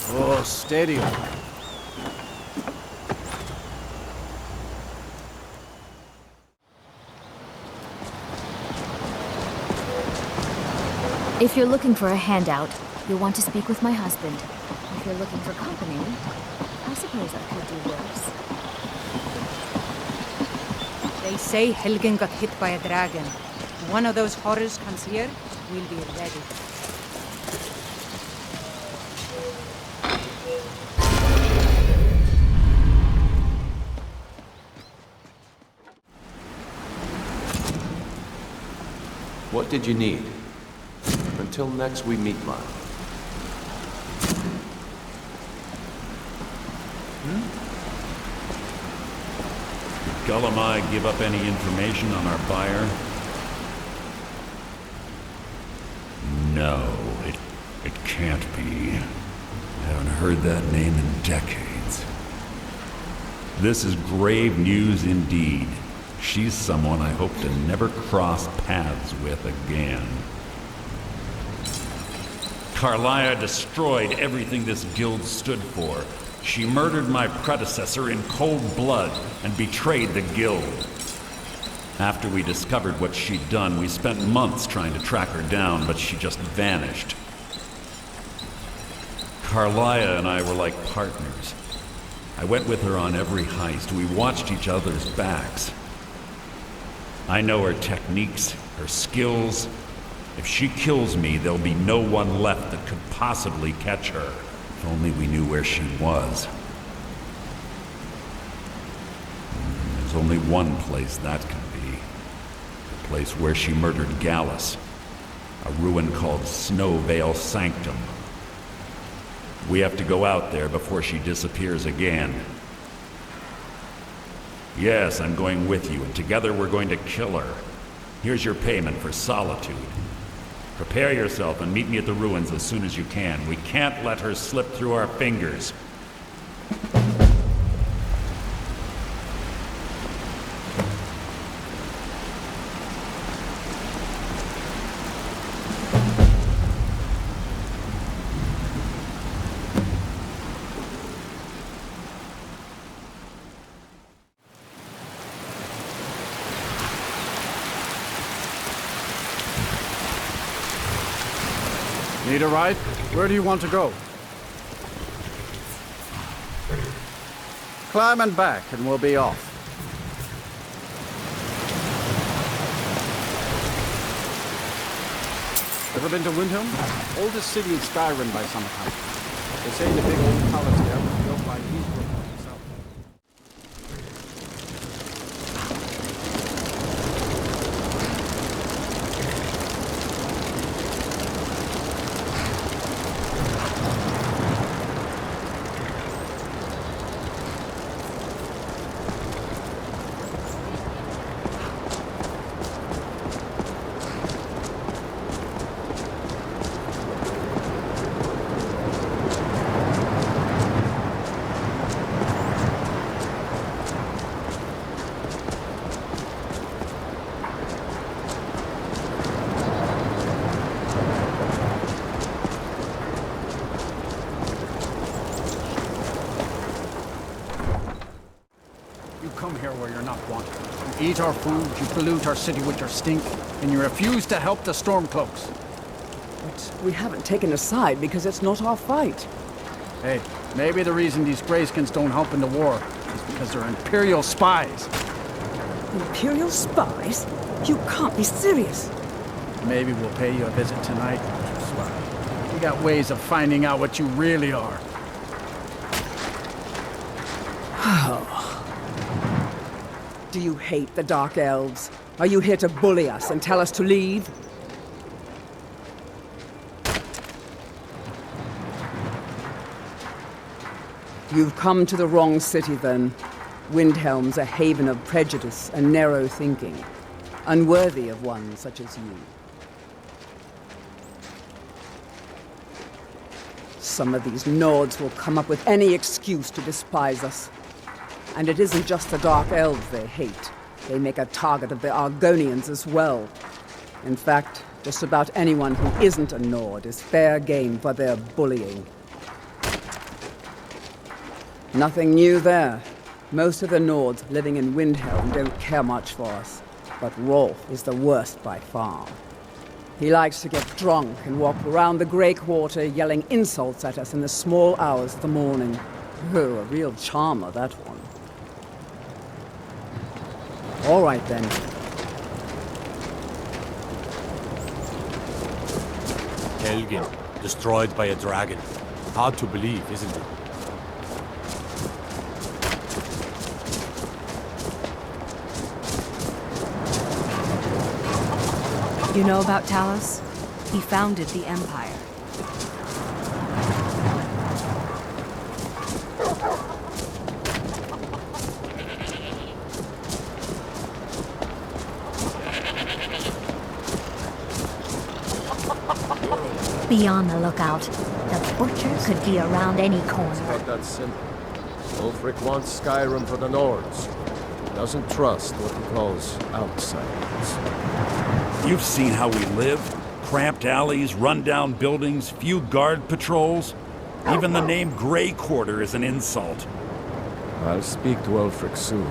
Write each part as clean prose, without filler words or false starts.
Oh, steady. If you're looking for a handout, you'll want to speak with my husband. If you're looking for company, I suppose I could do worse. They say Helgen got hit by a dragon. One of those horrors comes here, we'll be ready. What did you need? Until next we meet, Lyle. Did Gullumai give up any information on our buyer? No, it can't be. I haven't heard that name in decades. This is grave news indeed. She's someone I hope to never cross paths with again. Carlia destroyed everything this guild stood for. She murdered my predecessor in cold blood and betrayed the guild. After we discovered what she'd done, we spent months trying to track her down, but she just vanished. Carlia and I were like partners. I went with her on every heist. We watched each other's backs. I know her techniques, her skills. If she kills me, there'll be no one left that could possibly catch her. If only we knew where she was. There's only one place that can be. The place where she murdered Gallus. A ruin called Snowvale Sanctum. We have to go out there before she disappears again. Yes, I'm going with you, and together we're going to kill her. Here's your payment for solitude. Prepare yourself and meet me at the ruins as soon as you can. We can't let her slip through our fingers. Need a ride? Where do you want to go? Climb and back, and we'll be off. Ever been to Windhelm? Oldest city in Skyrim by some account. They say the big old palace there was built by Thieves himself. Come here where you're not wanted. You eat our food, you pollute our city with your stink, and you refuse to help the Stormcloaks. But we haven't taken a side because it's not our fight. Hey, maybe the reason these Greyskins don't help in the war is because they're Imperial spies. Imperial spies? You can't be serious. Maybe we'll pay you a visit tonight. Swell. We got ways of finding out what you really are. Do you hate the Dark Elves? Are you here to bully us and tell us to leave? You've come to the wrong city, then. Windhelm's a haven of prejudice and narrow thinking, unworthy of one such as you. Some of these Nords will come up with any excuse to despise us. And it isn't just the Dark Elves they hate. They make a target of the Argonians as well. In fact, just about anyone who isn't a Nord is fair game for their bullying. Nothing new there. Most of the Nords living in Windhelm don't care much for us. But Rolf is the worst by far. He likes to get drunk and walk around the Grey Quarter yelling insults at us in the small hours of the morning. Oh, a real charmer, that one. All right, then. Helgen, destroyed by a dragon. Hard to believe, isn't it? You know about Talos? He founded the Empire. Be on the lookout. The butcher could be around any It's corner. not that simple. Ulfric wants Skyrim for the Nords. He doesn't trust what he calls outsiders. You've seen how we live. Cramped alleys, rundown buildings, few guard patrols. Even the name Grey Quarter is an insult. I'll speak to Ulfric soon,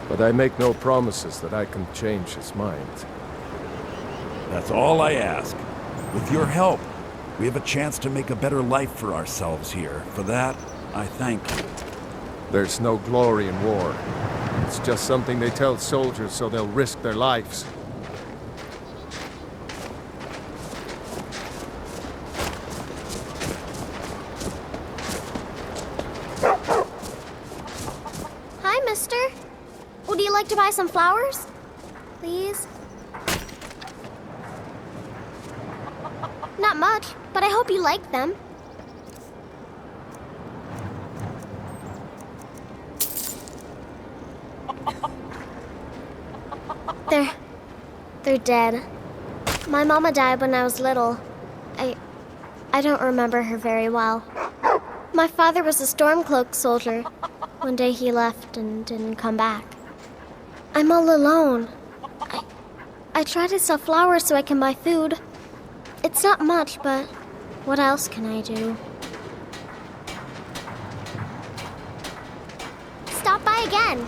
but I make no promises that I can change his mind. That's all I ask. With your help, we have a chance to make a better life for ourselves here. For that, I thank you. There's no glory in war. It's just something they tell soldiers so they'll risk their lives. Hi, mister. Would you like to buy some flowers? Please? Not much, but I hope you like them. They're dead. My mama died when I was little. I don't remember her very well. My father was a Stormcloak soldier. One day he left and didn't come back. I'm all alone. I try to sell flowers so I can buy food. It's not much, but what else can I do? Stop by again.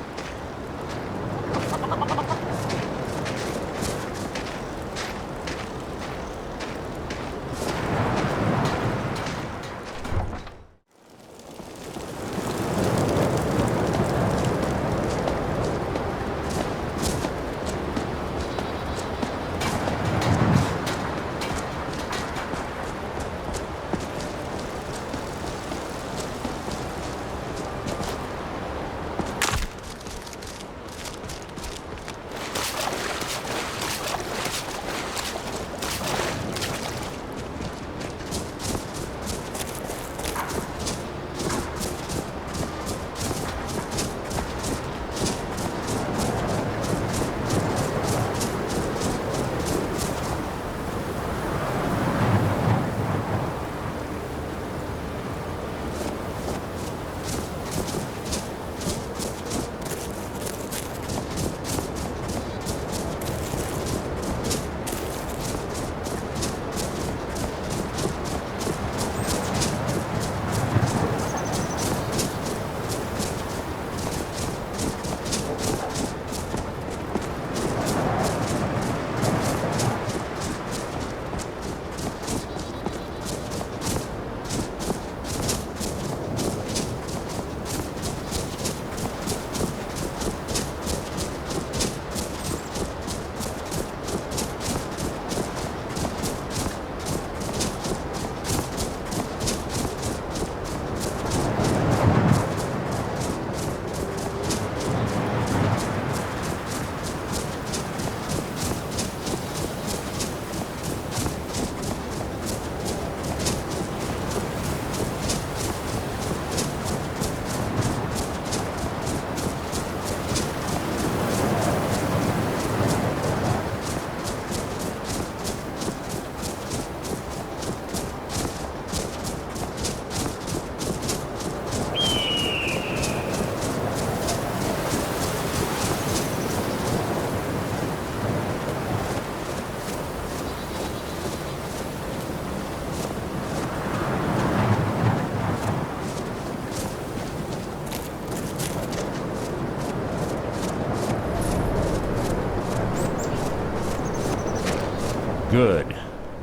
Good.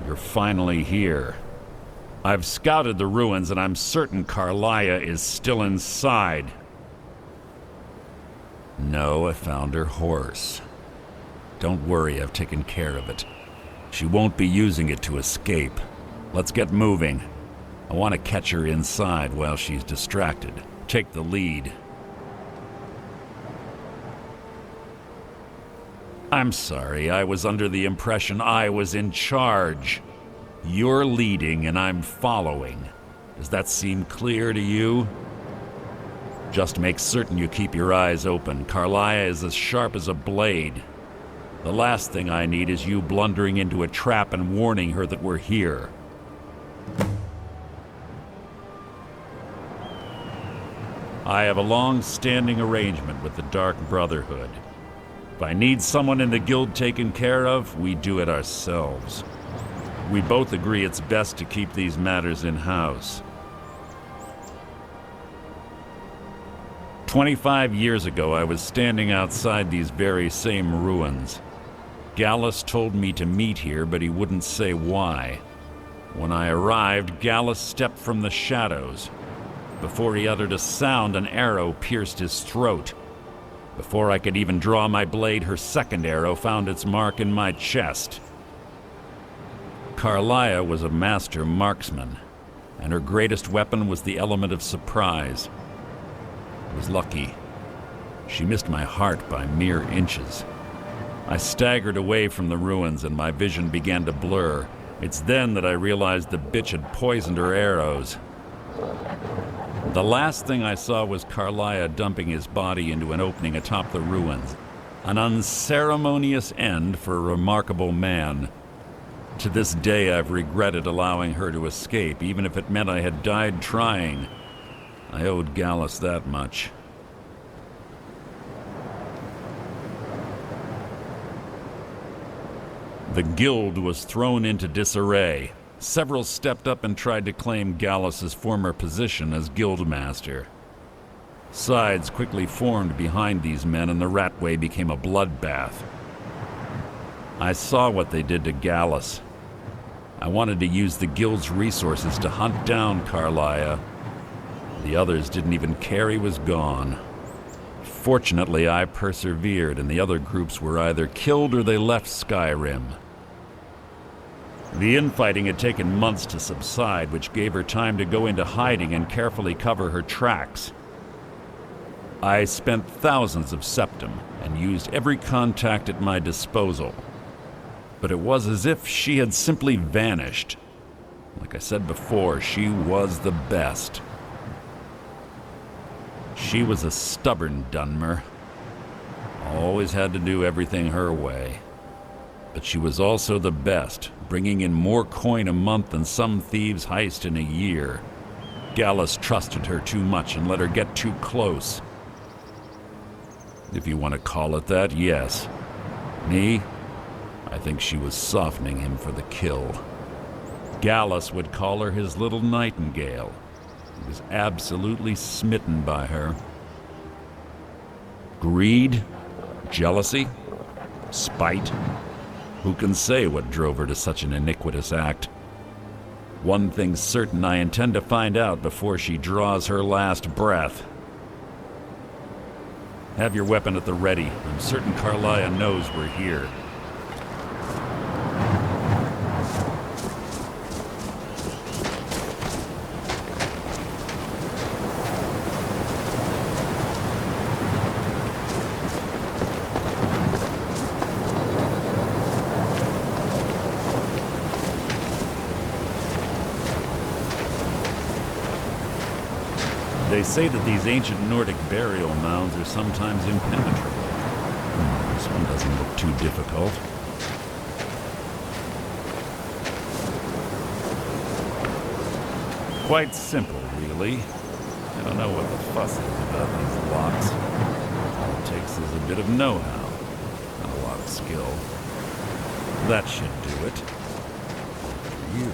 You're finally here. I've scouted the ruins and I'm certain Carlia is still inside. No, I found her horse. Don't worry, I've taken care of it. She won't be using it to escape. Let's get moving. I want to catch her inside while she's distracted. Take the lead. I'm sorry, I was under the impression I was in charge. You're leading and I'm following. Does that seem clear to you? Just make certain you keep your eyes open. Carlia is as sharp as a blade. The last thing I need is you blundering into a trap and warning her that we're here. I have a long-standing arrangement with the Dark Brotherhood. If I need someone in the guild taken care of, we do it ourselves. We both agree it's best to keep these matters in-house. 25 years ago, I was standing outside these very same ruins. Gallus told me to meet here, but he wouldn't say why. When I arrived, Gallus stepped from the shadows. Before he uttered a sound, an arrow pierced his throat. Before I could even draw my blade, her second arrow found its mark in my chest. Carlia was a master marksman, and her greatest weapon was the element of surprise. I was lucky. She missed my heart by mere inches. I staggered away from the ruins and my vision began to blur. It's then that I realized the bitch had poisoned her arrows. The last thing I saw was Carlia dumping his body into an opening atop the ruins. An unceremonious end for a remarkable man. To this day, I've regretted allowing her to escape, even if it meant I had died trying. I owed Gallus that much. The guild was thrown into disarray. Several stepped up and tried to claim Gallus's former position as guildmaster. Sides quickly formed behind these men and the Ratway became a bloodbath. I saw what they did to Gallus. I wanted to use the guild's resources to hunt down Carlia. The others didn't even care he was gone. Fortunately, I persevered, and the other groups were either killed or they left Skyrim. The infighting had taken months to subside, which gave her time to go into hiding and carefully cover her tracks. I spent thousands of septim and used every contact at my disposal. But it was as if she had simply vanished. Like I said before, she was the best. She was a stubborn Dunmer. Always had to do everything her way. But she was also the best, bringing in more coin a month than some thieves heist in a year. Gallus trusted her too much and let her get too close. If you want to call it that, yes. Me? I think she was softening him for the kill. Gallus would call her his little nightingale. He was absolutely smitten by her. Greed? Jealousy? Spite? Who can say what drove her to such an iniquitous act? One thing's certain, I intend to find out before she draws her last breath. Have your weapon at the ready. I'm certain Carlia knows we're here. They say that these ancient Nordic burial mounds are sometimes impenetrable. This one doesn't look too difficult. Quite simple, really. I don't know what the fuss is about these locks. All it takes is a bit of know-how, and a lot of skill. That should do it. For you.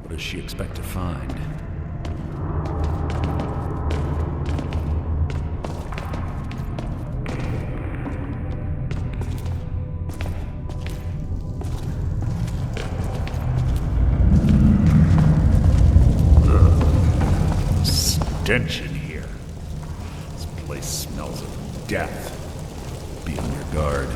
What does she expect to find? stench in here. This place smells of death. Be on your guard.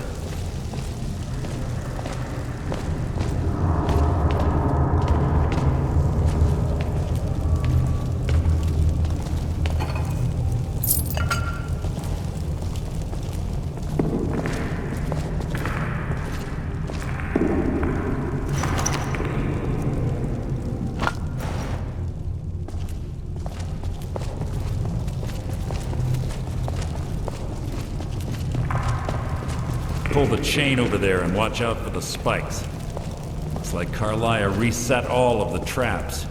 Pull the chain over there and watch out for the spikes. Looks like Carlia reset all of the traps.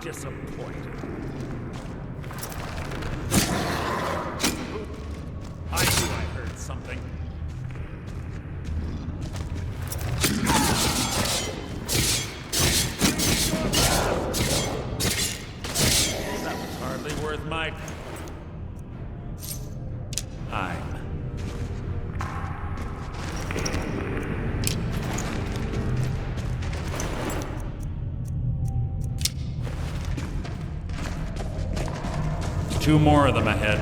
Disappointed. I knew I heard something. That was hardly worth my time. Two more of them ahead.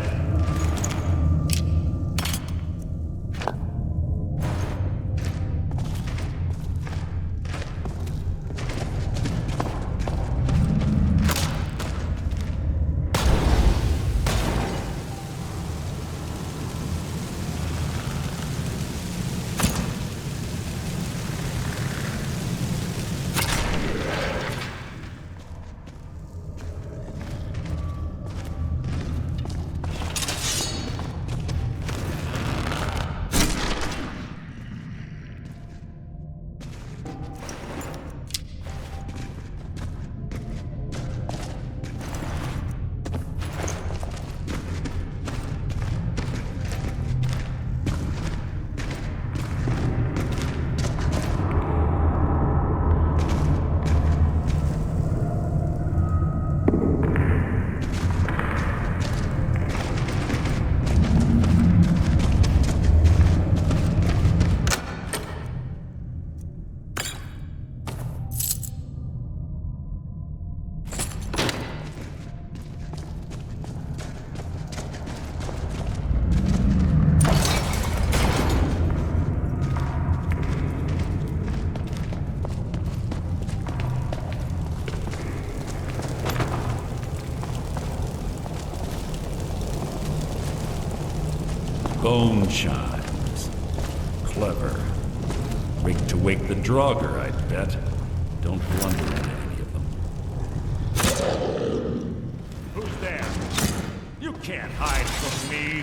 Bone chimes. Clever. Rigged to wake the Draugr, I'd bet. Don't blunder in any of them. Who's there? You can't hide from me.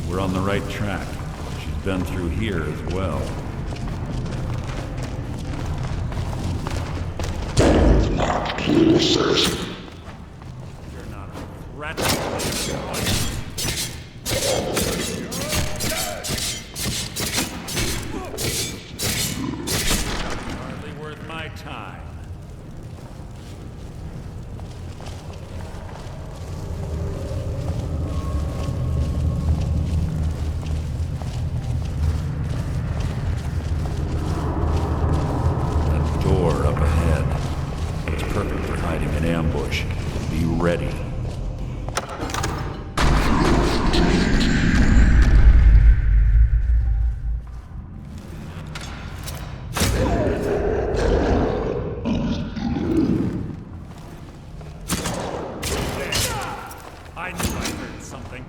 We're on the right track. She's been through here as well. You're not a threat. Hardly worth my time. Ambush. Be ready. I knew I heard something.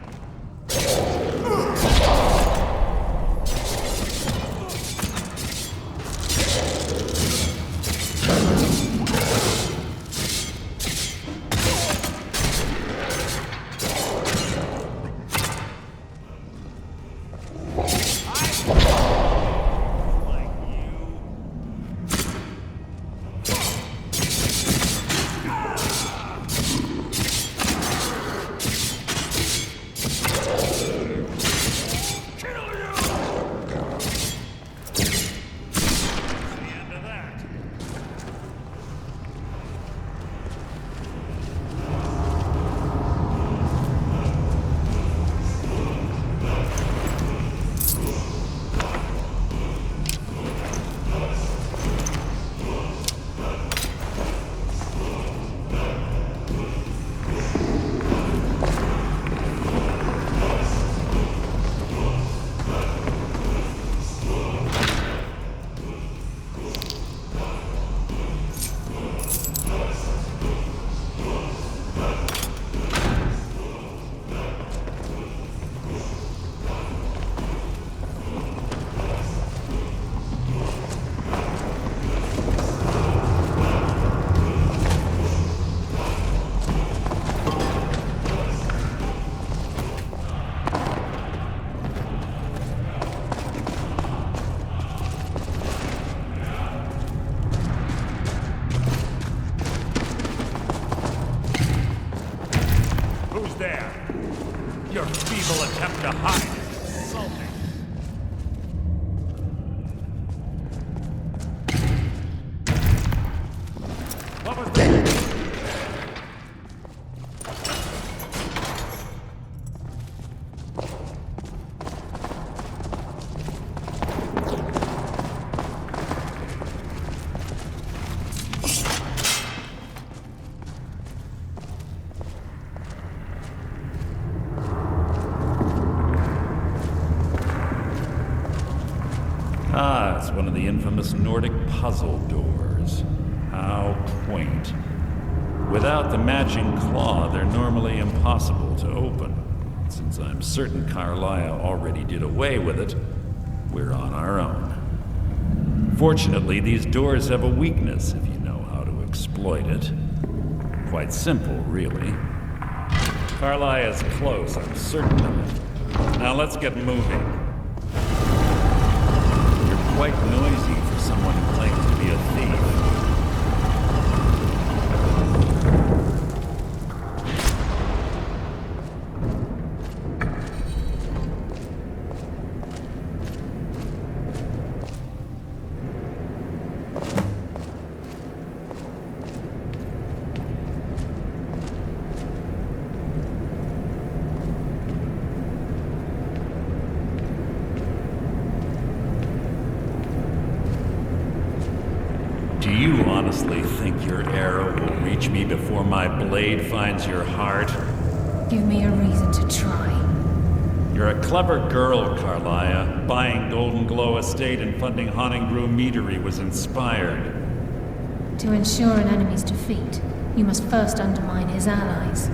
There. Your feeble attempt to hide is insulting. What was that? Ah, it's one of the infamous Nordic puzzle doors. How quaint. Without the matching claw, they're normally impossible to open. Since I'm certain Carlisle already did away with it, we're on our own. Fortunately, these doors have a weakness if you know how to exploit it. Quite simple, really. Carlisle is close, I'm certain of it. Now let's get moving. Quite noisy for someone who claims to be a thief. Do you honestly think your arrow will reach me before my blade finds your heart? Give me a reason to try. You're a clever girl, Carlia. Buying Golden Glow Estate and funding Honningbrew Meadery was inspired. To ensure an enemy's defeat, you must first undermine his allies.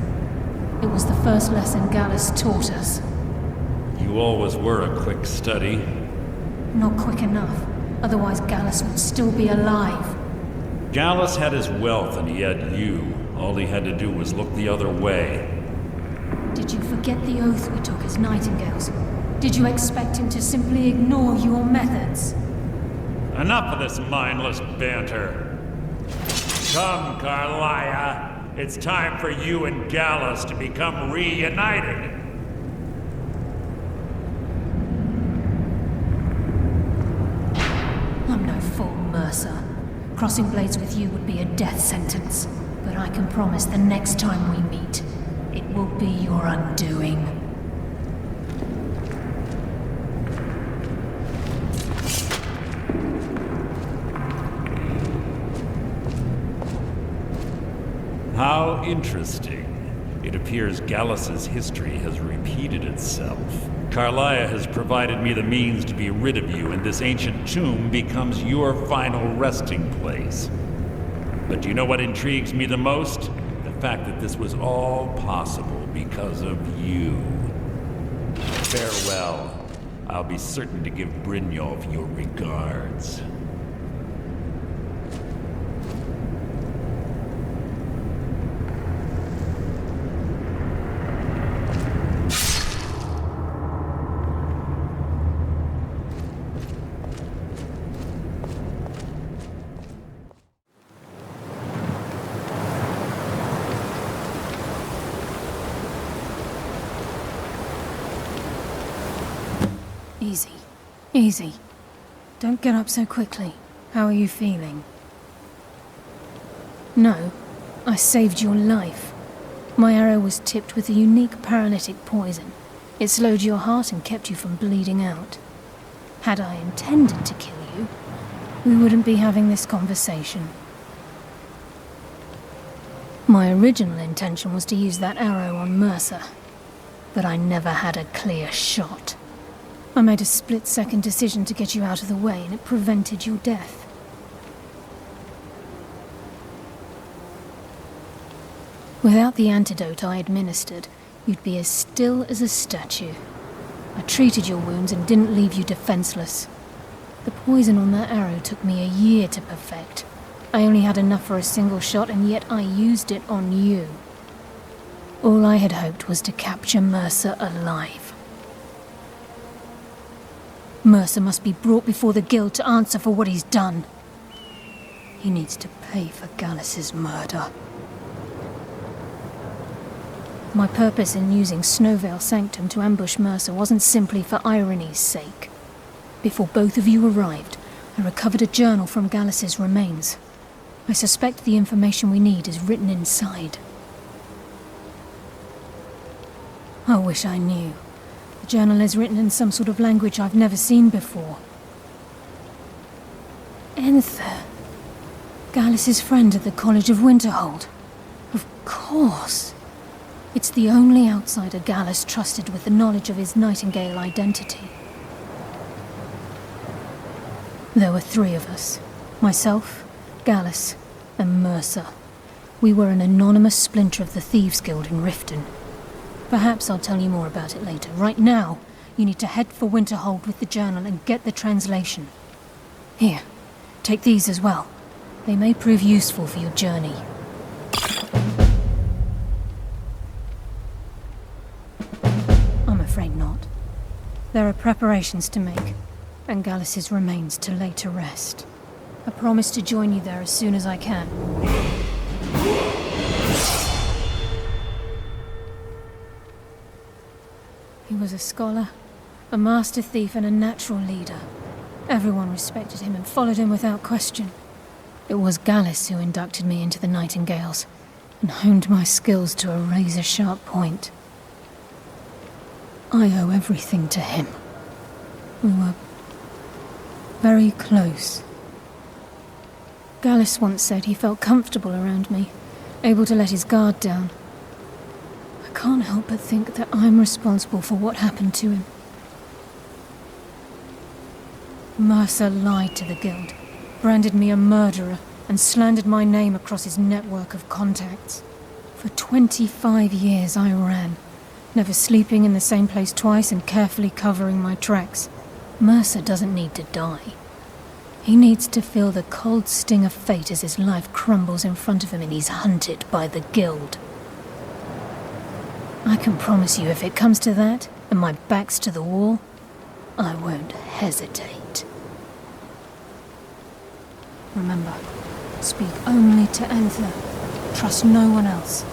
It was the first lesson Gallus taught us. You always were a quick study. Not quick enough, otherwise Gallus would still be alive. Gallus had his wealth and he had you. All he had to do was look the other way. Did you forget the oath we took as Nightingales? Did you expect him to simply ignore your methods? Enough of this mindless banter. Come, Carlia. It's time for you and Gallus to become reunited. I'm no fool, Mercer. Crossing blades with you would be a death sentence. But I can promise the next time we meet, it will be your undoing. How interesting. It appears Gallus's history has repeated itself. Carlia has provided me the means to be rid of you, and this ancient tomb becomes your final resting place. But do you know what intrigues me the most? The fact that this was all possible because of you. Farewell. I'll be certain to give Brynjolf your regards. Easy. Easy. Don't get up so quickly. How are you feeling? No, I saved your life. My arrow was tipped with a unique paralytic poison. It slowed your heart and kept you from bleeding out. Had I intended to kill you, we wouldn't be having this conversation. My original intention was to use that arrow on Mercer, but I never had a clear shot. I made a split-second decision to get you out of the way, and it prevented your death. Without the antidote I administered, you'd be as still as a statue. I treated your wounds and didn't leave you defenseless. The poison on that arrow took me a year to perfect. I only had enough for a single shot, and yet I used it on you. All I had hoped was to capture Mercer alive. Mercer must be brought before the Guild to answer for what he's done. He needs to pay for Gallus's murder. My purpose in using Snowvale Sanctum to ambush Mercer wasn't simply for irony's sake. Before both of you arrived, I recovered a journal from Gallus's remains. I suspect the information we need is written inside. I wish I knew. The journal is written in some sort of language I've never seen before. Enther. Gallus's friend at the College of Winterhold. Of course. It's the only outsider Gallus trusted with the knowledge of his Nightingale identity. There were 3 of us. Myself, Gallus, and Mercer. We were an anonymous splinter of the Thieves Guild in Riften. Perhaps I'll tell you more about it later. Right now, you need to head for Winterhold with the journal and get the translation. Here, take these as well. They may prove useful for your journey. I'm afraid not. There are preparations to make, and Gallus's remains to lay to rest. I promise to join you there as soon as I can. He was a scholar, a master thief, and a natural leader. Everyone respected him and followed him without question. It was Gallus who inducted me into the Nightingales and honed my skills to a razor-sharp point. I owe everything to him. We were very close. Gallus once said he felt comfortable around me, able to let his guard down. I can't help but think that I'm responsible for what happened to him. Mercer lied to the Guild, branded me a murderer, and slandered my name across his network of contacts. For 25 years I ran, never sleeping in the same place twice and carefully covering my tracks. Mercer doesn't need to die. He needs to feel the cold sting of fate as his life crumbles in front of him and he's hunted by the Guild. I can promise you, if it comes to that, and my back's to the wall, I won't hesitate. Remember, speak only to Anther. Trust no one else.